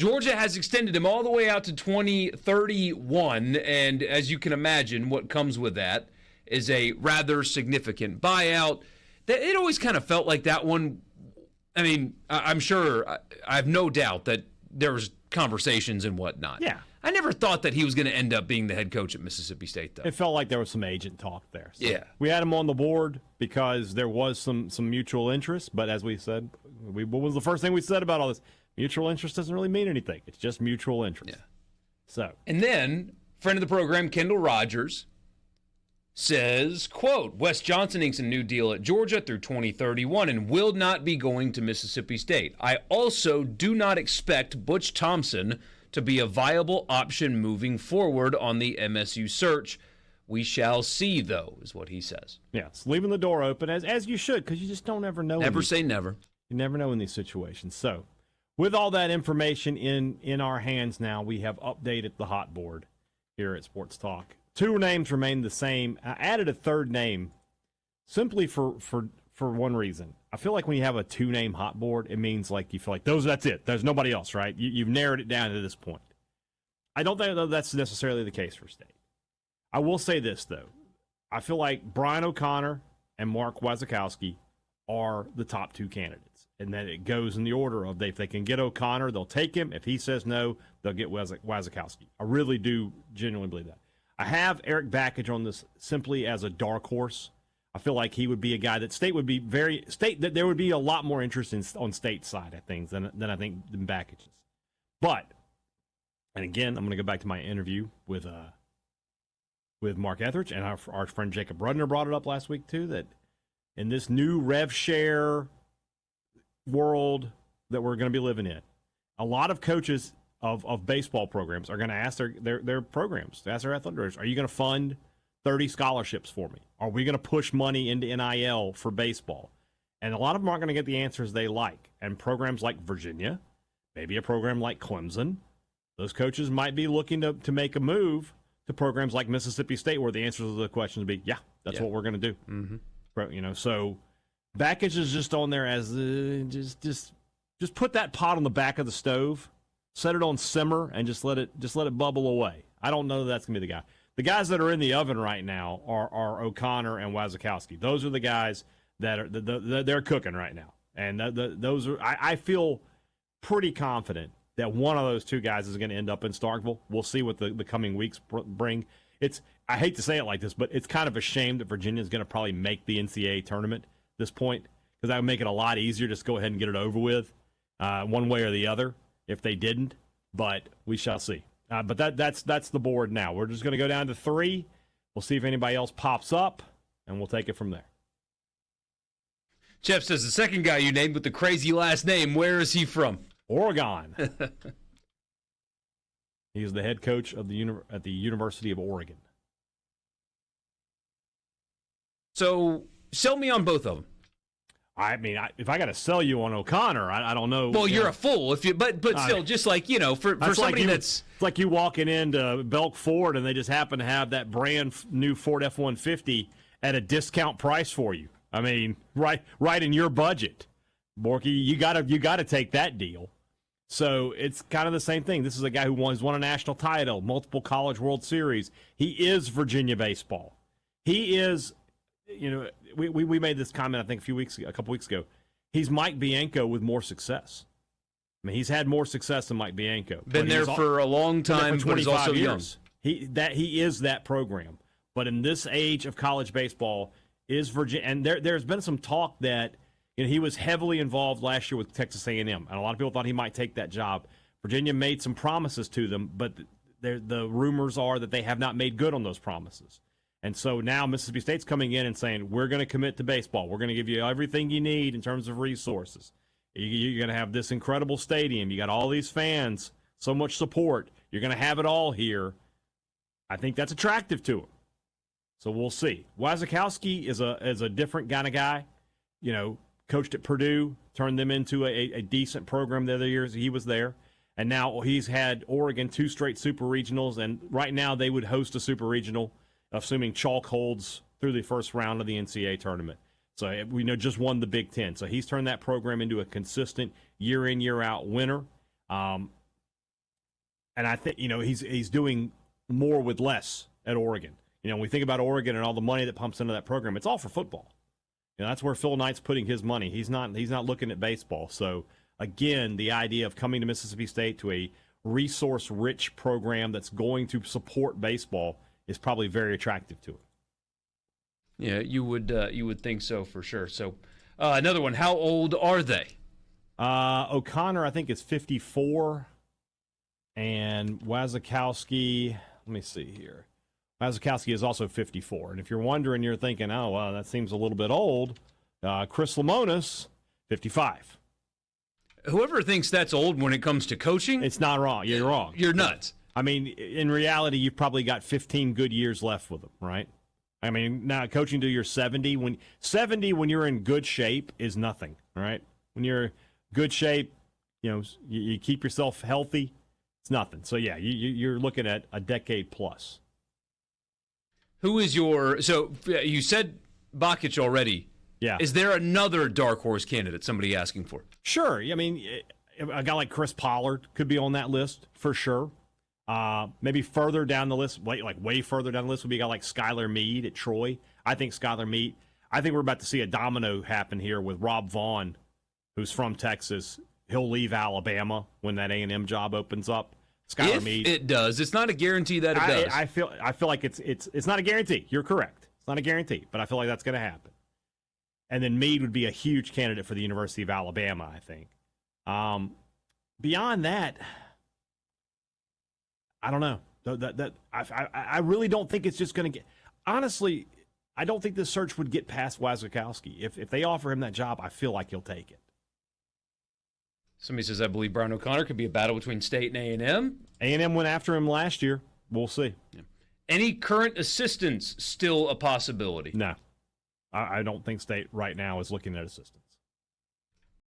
Georgia has extended him all the way out to 2031, and as you can imagine, what comes with that is a rather significant buyout. It always kind of felt like that one. I mean, I'm sure, I have no doubt that there was conversations and whatnot. Yeah. I never thought that he was going to end up being the head coach at Mississippi State, though. It felt like there was some agent talk there. So yeah. We had him on the board because there was some mutual interest, but as we said, what was the first thing we said about all this? Mutual interest doesn't really mean anything. It's just mutual interest. Yeah. So. And then, friend of the program, Kendall Rogers, says, quote, Wes Johnson inks a new deal at Georgia through 2031 and will not be going to Mississippi State. I also do not expect Butch Thompson to be a viable option moving forward on the MSU search. We shall see, though, is what he says. Yeah, it's leaving the door open, as you should, because you just don't ever know. Never say never. You never know in these situations. So, with all that information in our hands now, we have updated the hot board here at Sports Talk. 2 names remain the same. I added a third name simply for one reason. I feel like when you have a 2-name hot board, it means like you feel like that's it. There's nobody else, right? You've narrowed it down to this point. I don't think that's necessarily the case for State. I will say this, though. I feel like Brian O'Connor and Mark Wazakowski are the top 2 candidates. And then it goes in the order of if they can get O'Connor, they'll take him. If he says no, they'll get Wazakowski. I really do genuinely believe that. I have Eric Backage on this simply as a dark horse. I feel like he would be a guy that State would be that there would be a lot more interest on State's side of things than I think than Backage's. But, and again, I'm going to go back to my interview with Mark Etheridge, and our friend Jacob Rudner brought it up last week too, that in this new rev share world that we're going to be living in, a lot of coaches of baseball programs are going to ask their programs, ask their athletic directors, are you going to fund 30 scholarships for me? Are we going to push money into NIL for baseball? And a lot of them aren't going to get the answers they like. And programs like Virginia, maybe a program like Clemson, those coaches might be looking to make a move to programs like Mississippi State where the answers to the questions would be, that's what we're going to do. Mm-hmm. So Backage is just on there as just put that pot on the back of the stove, set it on simmer, and just let it bubble away. I don't know that's going to be the guy. The guys that are in the oven right now are O'Connor and Wazakowski. Those are the guys that are they're cooking right now, and those are. I feel pretty confident that one of those 2 guys is going to end up in Starkville. We'll see what the coming weeks bring. I hate to say it like this, but it's kind of a shame that Virginia is going to probably make the NCAA tournament at this point, because that would make it a lot easier just go ahead and get it over with, one way or the other. If they didn't, but we shall see. But that's the board now. We're just going to go down to 3. We'll see if anybody else pops up, and we'll take it from there. Jeff says the second guy you named with the crazy last name, where is he from? Oregon. He's the head coach of at the University of Oregon. So sell me on both of them. I mean, if I got to sell you on O'Connor, I don't know. Well, you're a fool if you, but still, just like for somebody it's like you walking into Belk Ford and they just happen to have that brand new Ford F-150 at a discount price for you. I mean, right in your budget, Borky. You gotta take that deal. So it's kind of the same thing. This is a guy who won a national title, multiple College World Series. He is Virginia baseball. He is. We made this comment, I think, a couple weeks ago. He's Mike Bianco with more success. I mean, he's had more success than Mike Bianco. Been there for a long time, but he's also years. young. He is that program. But in this age of college baseball, is Virginia, and there's been some talk that he was heavily involved last year with Texas A&M, and a lot of people thought he might take that job. Virginia made some promises to them, but the rumors are that they have not made good on those promises. And so now Mississippi State's coming in and saying, we're going to commit to baseball. We're going to give you everything you need in terms of resources. You're going to have this incredible stadium. You got all these fans, so much support. You're going to have it all here. I think that's attractive to him. So we'll see. Wazakowski is a different kind of guy. Coached at Purdue, turned them into a decent program the other years he was there. And now he's had Oregon 2 straight super regionals, and right now they would host a super regional, assuming chalk holds through the first round of the NCAA tournament. So we just won the Big Ten. So he's turned that program into a consistent year-in, year-out winner. And I think, he's doing more with less at Oregon. When we think about Oregon and all the money that pumps into that program, it's all for football. That's where Phil Knight's putting his money. He's not looking at baseball. So, again, the idea of coming to Mississippi State to a resource-rich program that's going to support baseball is probably very attractive to him. Yeah, you would think so for sure. So, another one. How old are they? O'Connor, I think, is 54, and Wazakowski. Let me see here. Wazakowski is also 54. And if you're wondering, you're thinking, oh, well, that seems a little bit old. Chris Lemonis, 55. Whoever thinks that's old when it comes to coaching, it's not wrong. You're wrong. You're nuts. I mean, in reality, you've probably got 15 good years left with them, right? I mean, now coaching till you're 70. When you're in good shape is nothing, right? When you're in good shape, you keep yourself healthy, it's nothing. So, yeah, you're looking at a decade plus. Who is so you said Bakic already. Yeah. Is there another dark horse candidate somebody asking for? Sure. I mean, a guy like Chris Pollard could be on that list for sure. Maybe further down the list, way further down the list would be a guy like Skylar Meade at Troy. I think we're about to see a domino happen here with Rob Vaughn, who's from Texas. He'll leave Alabama when that A&M job opens up. If it does, it's not a guarantee that it does. I feel like it's not a guarantee. You're correct. It's not a guarantee, but I feel like that's going to happen. And then Meade would be a huge candidate for the University of Alabama, I think. Beyond that, I don't know. I really don't think it's just going to get. Honestly, I don't think this search would get past Wazakowski. If they offer him that job, I feel like he'll take it. Somebody says, I believe Brian O'Connor could be a battle between State and A&M. A&M went after him last year. We'll see. Yeah. Any current assistants still a possibility? No. I don't think State right now is looking at assistants.